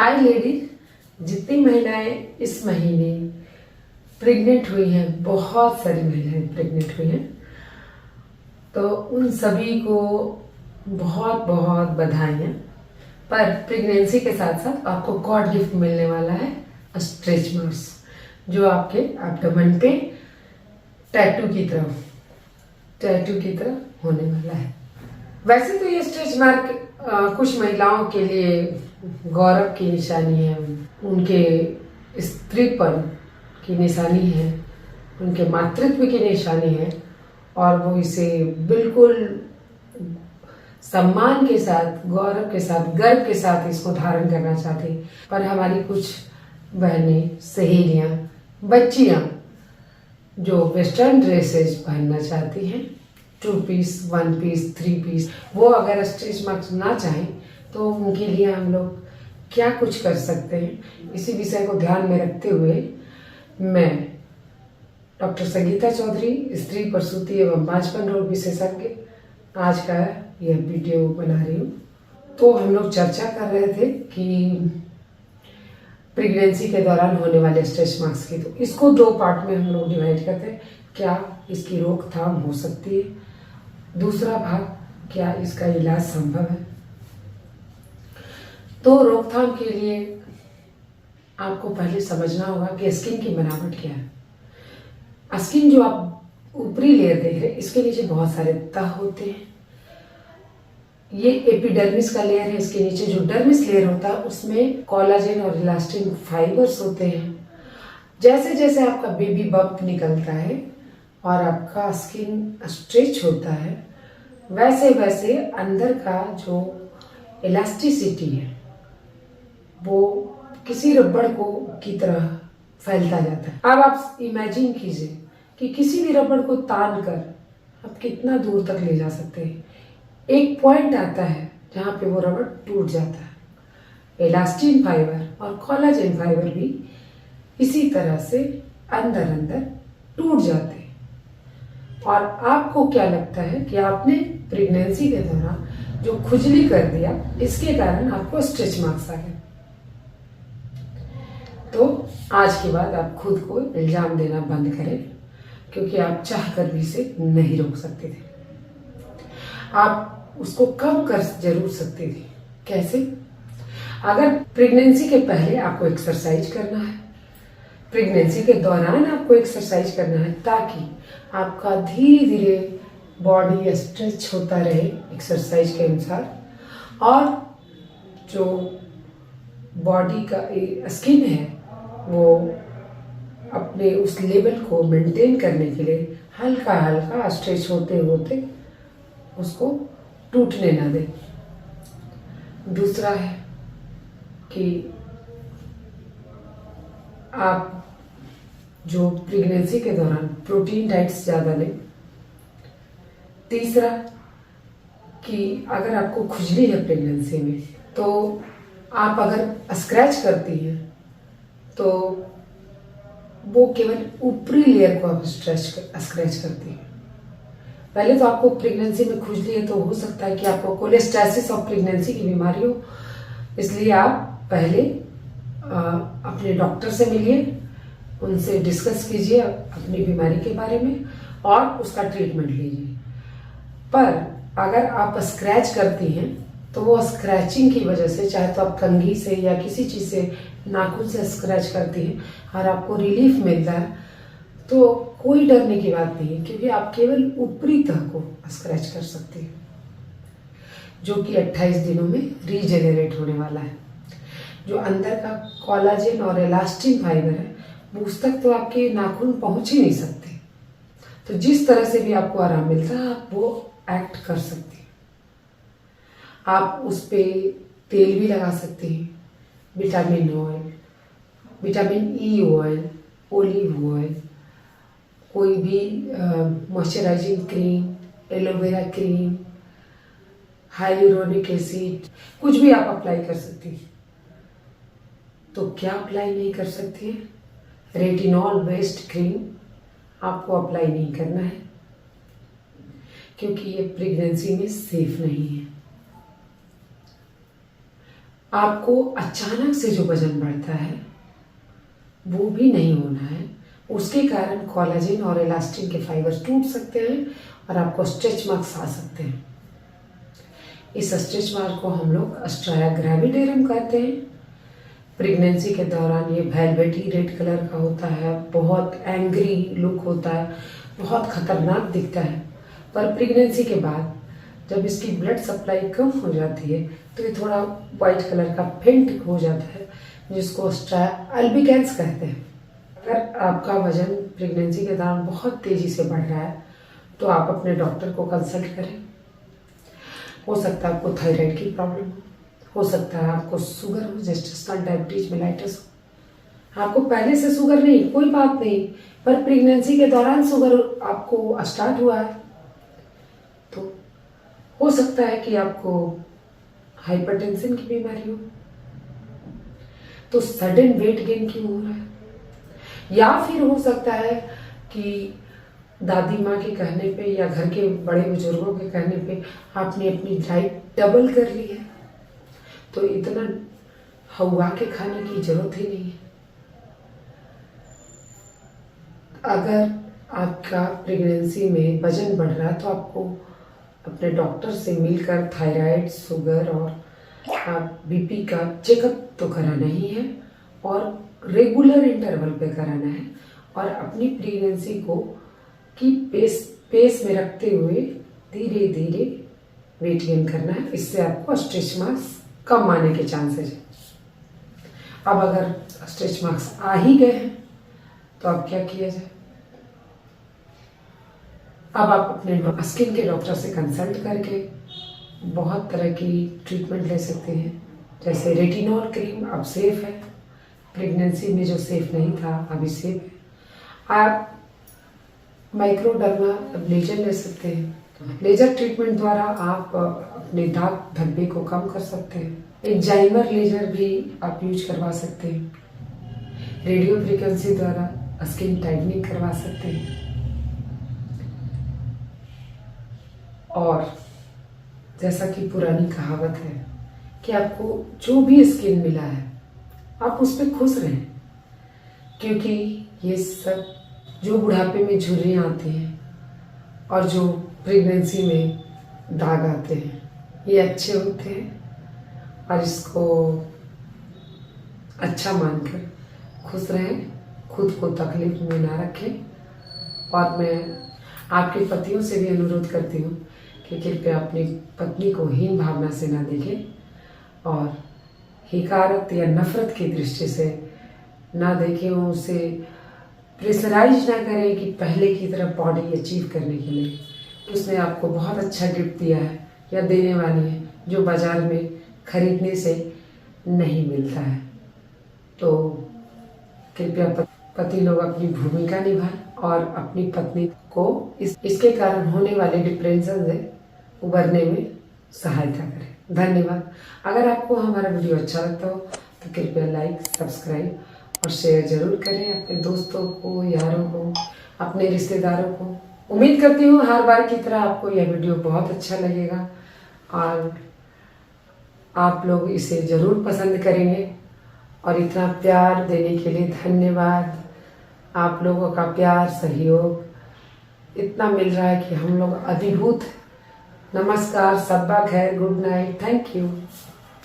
हाय ladies, जितनी महिलाएं इस महीने प्रेग्नेंट हुई हैं, बहुत सारी महिलाएं प्रेग्नेंट हुई हैं, तो उन सभी को बहुत बहुत बधाइयाँ। पर प्रेगनेंसी के साथ साथ आपको गॉड गिफ्ट मिलने वाला है स्ट्रेच मार्क्स, जो आपके एब्डोमेन पे टैटू की तरह होने वाला है। वैसे तो ये स्ट्रेच मार्क कुछ महिलाओं के लिए गौरव की निशानी है, उनके स्त्रीपन की निशानी है, उनके मातृत्व की निशानी है, और वो इसे बिल्कुल सम्मान के साथ, गौरव के साथ, गर्व के साथ इसको धारण करना चाहती। पर हमारी कुछ बहनें, सहेलियां, बच्चियां जो वेस्टर्न ड्रेसेस पहनना चाहती हैं, 2 पीस, 1 पीस, 3 पीस, वो अगर स्ट्रेच मार्क्स ना चाहें तो उनके लिए हम लोग क्या कुछ कर सकते हैं, इसी विषय को ध्यान में रखते हुए मैं डॉक्टर संगीता चौधरी, स्त्री प्रसूति एवं बांझपन रोग विशेषज्ञ, आज का यह वीडियो बना रही हूँ। तो हम लोग चर्चा कर रहे थे कि प्रेगनेंसी के दौरान होने वाले स्ट्रेच मार्क्स की, तो इसको 2 पार्ट में हम लोग डिवाइड करते हैं। क्या इसकी रोकथाम हो सकती है, दूसरा भाग क्या इसका इलाज संभव है। तो रोकथाम के लिए आपको पहले समझना होगा कि स्किन की बनावट क्या है। स्किन जो आप ऊपरी लेयर देख रहे हैं, इसके नीचे बहुत सारे तह होते हैं। ये एपिडर्मिस का लेयर है, इसके नीचे जो डर्मिस लेयर होता है उसमें कोलाजन और इलास्टिन फाइबर्स होते हैं। जैसे जैसे आपका बेबी बम्प निकलता है और आपका स्किन स्ट्रेच होता है, वैसे वैसे अंदर का जो इलास्टिसिटी है वो किसी रबड़ को की तरह फैलता जाता है। अब आप इमेजिन कीजिए कि किसी भी रबड़ को तान कर आप कितना दूर तक ले जा सकते हैं। एक पॉइंट आता है जहाँ पे वो रबड़ टूट जाता है। इलास्टिन फाइबर और कोलाजन फाइबर भी इसी तरह से अंदर अंदर टूट जाते हैं। और आपको क्या लगता है कि आपने प्रेगनेंसी के दौरान जो खुजली कर दिया, इसके कारण आपको स्ट्रेच मार्क्स आ गए। तो आज के बाद आप खुद को इल्जाम देना बंद करें, क्योंकि आप चाहकर भी इसे नहीं रोक सकते थे। आप उसको कम कर जरूर सकते थे। कैसे? अगर प्रेगनेंसी के पहले आपको एक्सरसाइज करना है, प्रेगनेंसी के दौरान आपको एक्सरसाइज करना है, ताकि आपका धीरे धीरे बॉडी स्ट्रेच होता रहे एक्सरसाइज के अनुसार, और जो बॉडी का स्किन है वो अपने उस लेवल को मेंटेन करने के लिए हल्का हल्का स्ट्रेच होते होते उसको टूटने ना दे। दूसरा है कि आप जो प्रेगनेंसी के दौरान प्रोटीन डाइट्स ज़्यादा लें। तीसरा कि अगर आपको खुजली है प्रेगनेंसी में, तो आप अगर स्क्रैच करती हैं तो वो केवल ऊपरी लेयर को आप स्क्रैच करती हैं। पहले तो आपको प्रेगनेंसी में खुजली है, तो हो सकता है कि आपको कोलेस्टेसिस ऑफ प्रेगनेंसी की बीमारी हो, इसलिए आप पहले अपने डॉक्टर से मिलिए, उनसे डिस्कस कीजिए अपनी बीमारी के बारे में और उसका ट्रीटमेंट लीजिए। पर अगर आप स्क्रैच करती हैं तो वो स्क्रैचिंग की वजह से, चाहे तो आप कंघी से या किसी चीज़ से, नाखून से स्क्रैच करती हैं और आपको रिलीफ मिलता है, तो कोई डरने की बात नहीं है, क्योंकि आप केवल ऊपरी तह को स्क्रैच कर सकते हैं, जो कि 28 दिनों में रीजेनरेट होने वाला है। जो अंदर का कोलाजन और इलास्टिन फाइबर है, वो उस तक तो आपके नाखून पहुंच ही नहीं सकते। तो जिस तरह से भी आपको आराम मिलता है, आप वो एक्ट कर सकते हैं। आप उस पे तेल भी लगा सकते हैं, vitamin oil, vitamin E oil, olive oil, कोई भी moisturising cream, aloe vera cream, hyaluronic acid, कुछ भी आप अप्लाई कर सकती हैं। तो क्या अप्लाई नहीं कर सकती है? रेटिनॉल बेस्ड क्रीम आपको अप्लाई नहीं करना है, क्योंकि ये प्रेगनेंसी में सेफ नहीं है। आपको अचानक से जो वजन बढ़ता है वो भी नहीं होना है। उसके कारण कोलेजन और इलास्टिन के फाइबर्स टूट सकते हैं और आपको स्ट्रेच मार्क्स आ सकते हैं। इस स्ट्रेच मार्क को हम लोग स्ट्राया ग्रेविडेरम कहते हैं। प्रेगनेंसी के दौरान ये वेलवेटी रेड कलर का होता है, बहुत एंग्री लुक होता है, बहुत खतरनाक दिखता है। पर प्रेगनेंसी के बाद जब इसकी ब्लड सप्लाई कम हो जाती है तो ये थोड़ा वाइट कलर का फेंट हो जाता है, जिसको स्ट्राया अल्बिकेंस कहते हैं। अगर आपका वजन प्रेगनेंसी के दौरान बहुत तेज़ी से बढ़ रहा है तो आप अपने डॉक्टर को कंसल्ट करें। हो सकता है आपको थायराइड की प्रॉब्लम हो सकता है आपको शुगर हो, जेस्टेशनल डायबिटीज मेलाइटिस हो। आपको पहले से शुगर नहीं, कोई बात नहीं, पर प्रेगनेंसी के दौरान शुगर आपको स्टार्ट हुआ है तो हो सकता है कि आपको हाइपरटेंशन की बीमारी हो। तो सडन वेट गेन क्यों हो रहा है? या फिर हो सकता है कि दादी माँ के कहने पे या घर के बड़े बुजुर्गों के कहने पे आपने अपनी डाइट डबल कर ली है, तो इतना हवा के खाने की जरूरत ही नहीं है। अगर आपका प्रेगनेंसी में वजन बढ़ रहा है तो आपको अपने डॉक्टर से मिलकर थायराइड, शुगर और बीपी का चेकअप तो कराना ही है और रेगुलर इंटरवल पे कराना है और अपनी प्रेगनेंसी को की पेस में रखते हुए धीरे धीरे वेट गेन करना है। इससे आपको स्ट्रेच मार्क्स कम आने के चांसेस है। अब अगर स्ट्रेच मार्क्स आ ही गए हैं तो अब क्या किया जाए? अब आप अपने स्किन के डॉक्टर से कंसल्ट करके बहुत तरह की ट्रीटमेंट ले सकते हैं। जैसे रेटिनॉल क्रीम अब सेफ है, प्रेगनेंसी में जो सेफ नहीं था अभी सेफ है। आप माइक्रोडर्मा लेजर ले सकते हैं। लेजर ट्रीटमेंट द्वारा आप अपने दाग धब्बे को कम कर सकते हैं। एक जाइमर लेजर भी आप यूज करवा सकते हैं। रेडियो फ्रीक्वेंसी द्वारा स्किन टाइटनिंग करवा सकते हैं। और जैसा कि पुरानी कहावत है कि आपको जो भी स्किन मिला है आप उस पर खुश रहें, क्योंकि ये सब जो बुढ़ापे में झुर्रियाँ आती हैं और जो प्रेगनेंसी में दाग आते हैं ये अच्छे होते हैं और इसको अच्छा मानकर खुश रहें, खुद को तकलीफ में ना रखें। और मैं आपके पतियों से भी अनुरोध करती हूँ कि कृपया अपनी पत्नी को हीन भावना से ना देखें और हिकारत या नफरत की दृष्टि से ना देखें। उसे प्रेशराइज ना करें कि पहले की तरह बॉडी अचीव करने के लिए कि उसने आपको बहुत अच्छा गिफ्ट दिया है या देने वाली है जो बाजार में खरीदने से नहीं मिलता है। तो कृपया पति लोग अपनी भूमिका निभाएं और अपनी पत्नी को इसके कारण होने वाले डिप्रेशन से उबरने में सहायता करें। धन्यवाद। अगर आपको हमारा वीडियो अच्छा लगता हो तो कृपया लाइक, सब्सक्राइब और शेयर जरूर करें अपने दोस्तों को, यारों को, अपने रिश्तेदारों को। उम्मीद करती हूँ हर बार की तरह आपको यह वीडियो बहुत अच्छा लगेगा और आप लोग इसे ज़रूर पसंद करेंगे। और इतना प्यार देने के लिए धन्यवाद। आप लोगों का प्यार, सहयोग इतना मिल रहा है कि हम लोग अभिभूत। नमस्कार, सब्बा खैर, गुड नाइट, थैंक यू।